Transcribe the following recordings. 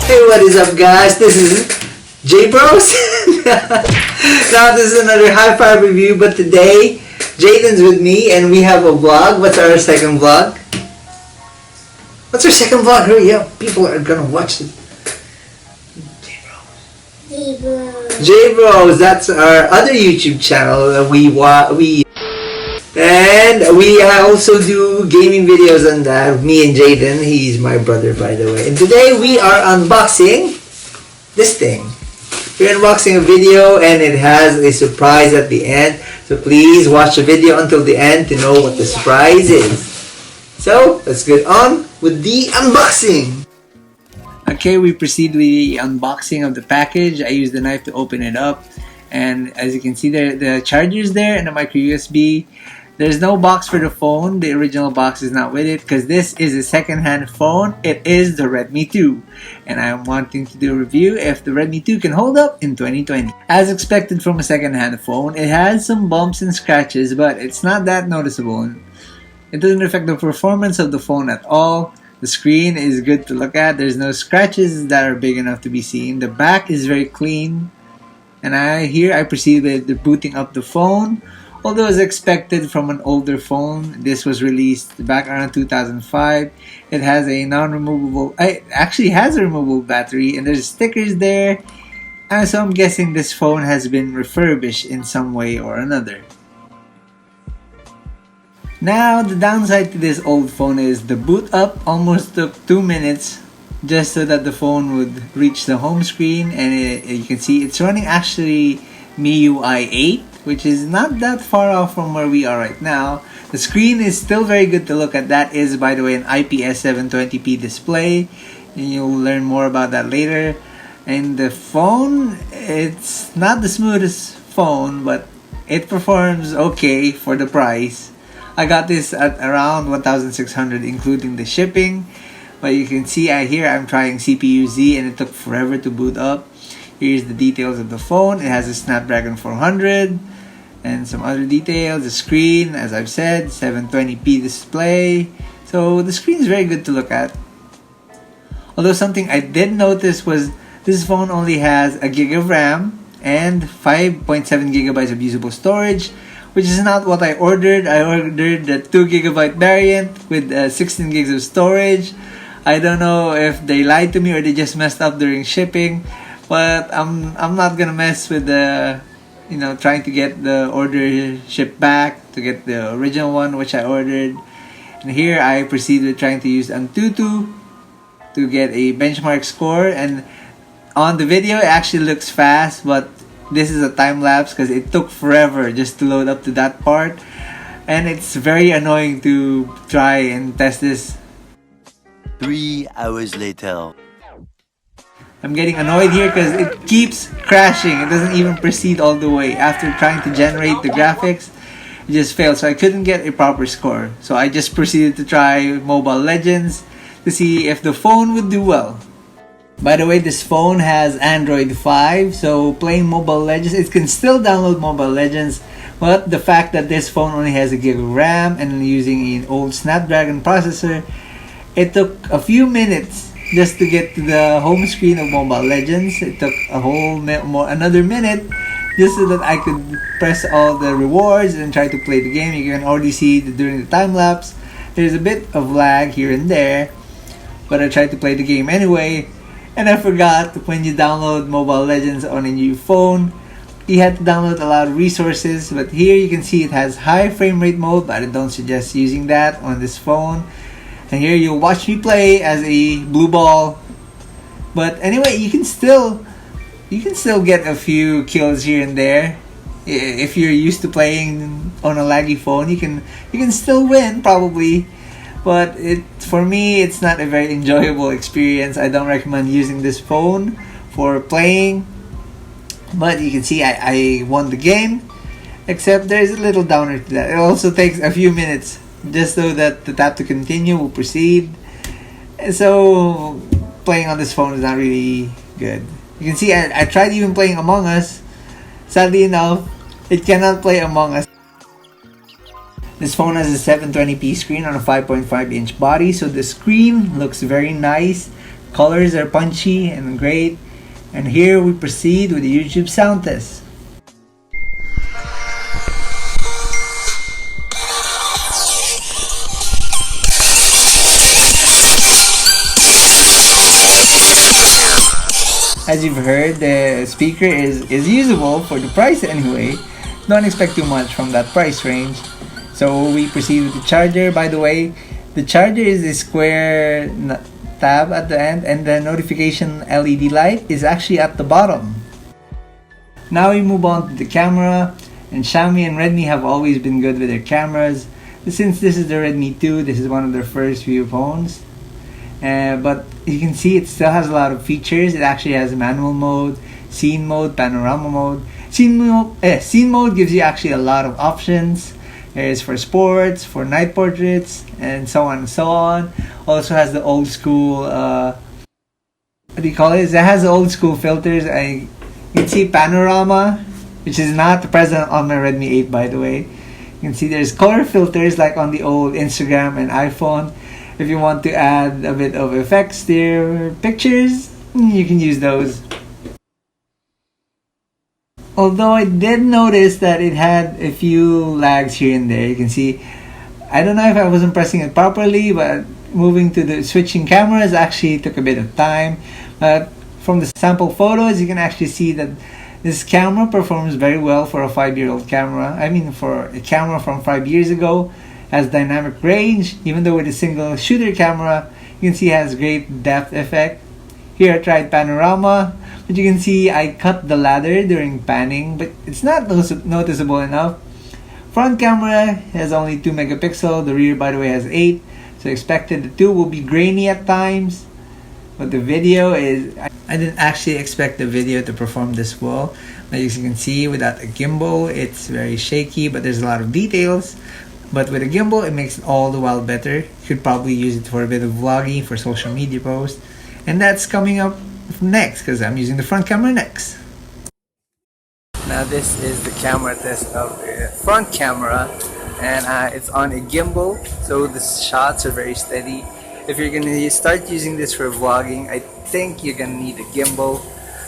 Hey, what is up, guys? This is J Bros. Now this is another high five review, but today Jaden's with me and we have a vlog. What's our second vlog? What's our second vlog? Hurry up, people are gonna watch it. J Bros. That's our other YouTube channel that and we also do gaming videos on that. Me and Jaden, he's my brother, by the way. And today we are unboxing this thing. We're unboxing a video and it has a surprise at the end. So please watch the video until the end to know what the surprise is. So let's get on with the unboxing. Okay, we proceed with the unboxing of the package. I used the knife to open it up. And as you can see there, the charger's there and the micro USB. There's no box for the phone. The original box is not with it because this is a second-hand phone. It is the Redmi 2. And I'm wanting to do a review if the Redmi 2 can hold up in 2020. As expected from a second-hand phone, it has some bumps and scratches, but it's not that noticeable. It doesn't affect the performance of the phone at all. The screen is good to look at. There's no scratches that are big enough to be seen. The back is very clean. And I proceed with the booting up the phone. Although as expected from an older phone, this was released back around 2005. It has a non-removable, it actually has a removable battery and there's stickers there. And so I'm guessing this phone has been refurbished in some way or another. Now the downside to this old phone is the boot up almost took 2 minutes just so that the phone would reach the home screen, and you can see it's running actually MIUI 8, which is not that far off from where we are right now. The screen is still very good to look at. That is, by the way, an IPS 720p display, and you'll learn more about that later. And the phone, it's not the smoothest phone, but it performs okay for the price. I got this at around 1,600 including the shipping. But you can see here I'm trying CPU-Z and it took forever to boot up. Here's the details of the phone. It has a Snapdragon 400 and some other details. The screen, as I've said, 720p display. So the screen is very good to look at. Although something I did notice was this phone only has a gig of RAM and 5.7 gigabytes of usable storage, which is not what I ordered. I ordered the 2 gigabyte variant with 16 gigs of storage. I don't know if they lied to me or they just messed up during shipping, but I'm not gonna mess with the, trying to get the order shipped back to get the original one which I ordered. And here I proceed with trying to use Antutu to get a benchmark score, and on the video it actually looks fast, but this is a time lapse because it took forever just to load up to that part, and it's very annoying to try and test this. 3 hours later. I'm getting annoyed here because it keeps crashing. It doesn't even proceed all the way. After trying to generate the graphics, it just failed. So I couldn't get a proper score. So I just proceeded to try Mobile Legends to see if the phone would do well. By the way, this phone has Android 5. So playing Mobile Legends, it can still download Mobile Legends. But the fact that this phone only has a gig of RAM and using an old Snapdragon processor, it took a few minutes just to get to the home screen of Mobile Legends. It took another minute just so that I could press all the rewards and try to play the game. You can already see that during the time lapse, there's a bit of lag here and there, but I tried to play the game anyway. And I forgot, when you download Mobile Legends on a new phone, you had to download a lot of resources. But here you can see it has high frame rate mode, but I don't suggest using that on this phone. And here you'll watch me play as a blue ball. But anyway, you can still get a few kills here and there. If you're used to playing on a laggy phone, you can still win probably. But for me, it's not a very enjoyable experience. I don't recommend using this phone for playing. But you can see I won the game. Except there's a little downer to that. It also takes a few minutes just so that the tap to continue will proceed. And so playing on this phone is not really good. You can see I tried even playing Among Us. Sadly enough, it cannot play Among Us. This phone has a 720p screen on a 5.5 inch body, so the screen looks very nice, colors are punchy and great. And here we proceed with the YouTube sound test. As you've heard, the speaker is usable for the price anyway. Don't expect too much from that price range. So we proceed with the charger. By the way, the charger is a square tab at the end, and the notification LED light is actually at the bottom. Now we move on to the camera, and Xiaomi and Redmi have always been good with their cameras. Since this is the Redmi 2, this is one of their first few phones. But you can see it still has a lot of features. It actually has manual mode, scene mode, panorama mode. Scene mode gives you actually a lot of options. There's for sports, for night portraits, and so on and so on. Also has the old school, what do you call it? It has the old school filters. You can see panorama, which is not present on my Redmi 8, by the way. You can see there's color filters like on the old Instagram and iPhone. If you want to add a bit of effects to your pictures, you can use those. Although I did notice that it had a few lags here and there. You can see, I don't know if I wasn't pressing it properly, but moving to the switching cameras actually took a bit of time. But from the sample photos, you can actually see that this camera performs very well for a 5-year-old camera. I mean, for a camera from 5 years ago. Has dynamic range, even though with a single shooter camera, you can see it has great depth effect. Here I tried panorama, but you can see I cut the ladder during panning, but it's not noticeable enough. Front camera has only 2 megapixel, the rear by the way has 8, so expected the 2 will be grainy at times. But the video is, I didn't actually expect the video to perform this well. As you can see, without a gimbal, it's very shaky, but there's a lot of details. But with a gimbal, it makes it all the while better. You could probably use it for a bit of vlogging, for social media posts. And that's coming up next, because I'm using the front camera next. Now this is the camera test of the front camera. And it's on a gimbal, so the shots are very steady. If you're gonna start using this for vlogging, I think you're gonna need a gimbal.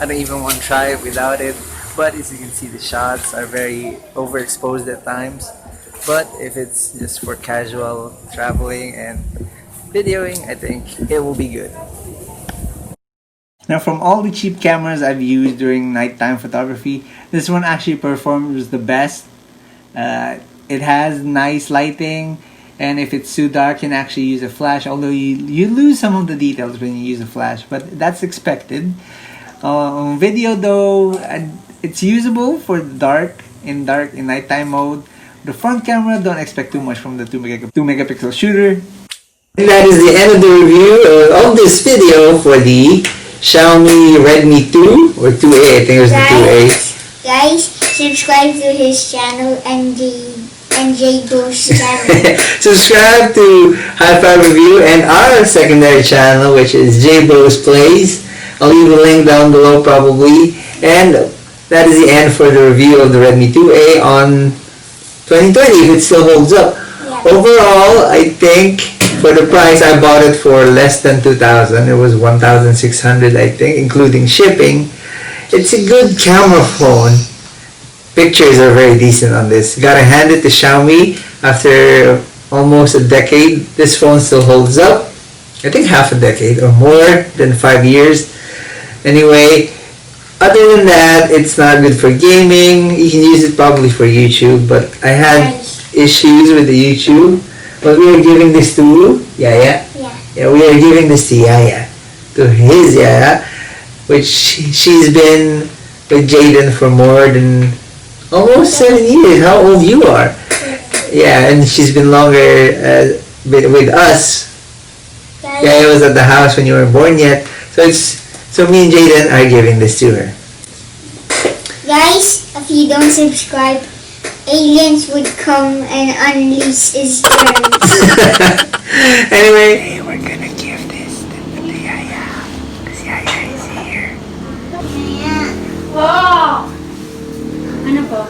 I don't even want to try it without it. But as you can see, the shots are very overexposed at times. But if it's just for casual traveling and videoing, I think it will be good. Now from all the cheap cameras I've used during nighttime photography, this one actually performs the best. It has nice lighting, and if it's too dark, you can actually use a flash, although you lose some of the details when you use a flash, but that's expected. On video though, it's usable for in nighttime mode. The front camera, don't expect too much from the 2 megapixel shooter. And that is the end of the review of this video for the Xiaomi Redmi 2 or 2A. I think it was the 2A. Guys, subscribe to his channel and J-Bro's channel. Subscribe to Hi-Fi Review and our secondary channel, which is J-Bro's Plays. I'll leave a link down below probably. And that is the end for the review of the Redmi 2A on 2020, if it still holds up. Yeah. Overall, I think for the price, I bought it for less than 2,000. It was 1,600, I think, including shipping. It's a good camera phone. Pictures are very decent on this. Gotta hand it to Xiaomi. After almost a decade, this phone still holds up. I think half a decade or more than 5 years. Anyway, other than that, it's not good for gaming. You can use it probably for YouTube, but I had issues with the YouTube. But we are giving this to Yaya. Yeah, we are giving this to Yaya. To his Yaya, which she's been with Jaden for more than almost 7 years. How old you are? Yeah, and she's been longer with us. Yaya was at the house when you weren't born yet. So me and Jaden are giving this to her. Guys, if you don't subscribe, aliens would come and unleash his germs. Anyway, we're gonna give this to Yaya. Because Yaya is here. Wow! Ano po?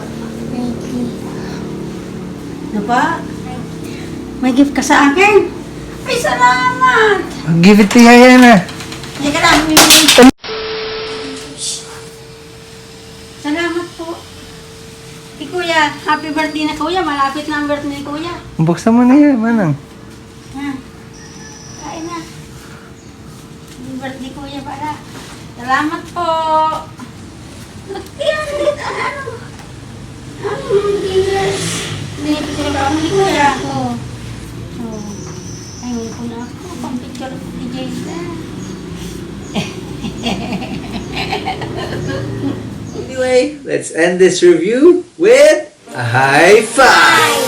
Ano pa? May gift ka sa akin? Ay, salamat! Give it to Yaya na. Halika Salamat po. Kuya, happy birthday na kuya. Malapit na ang birthday ni kuya. Buksan mo na yan, manang. Ha? Kain na. Happy birthday kuya para. Salamat po. Yan, ano? Picture ako ni kuya. Ay, may po na ako. Pang-picture ko ni Jason. Anyway, let's end this review with a high five.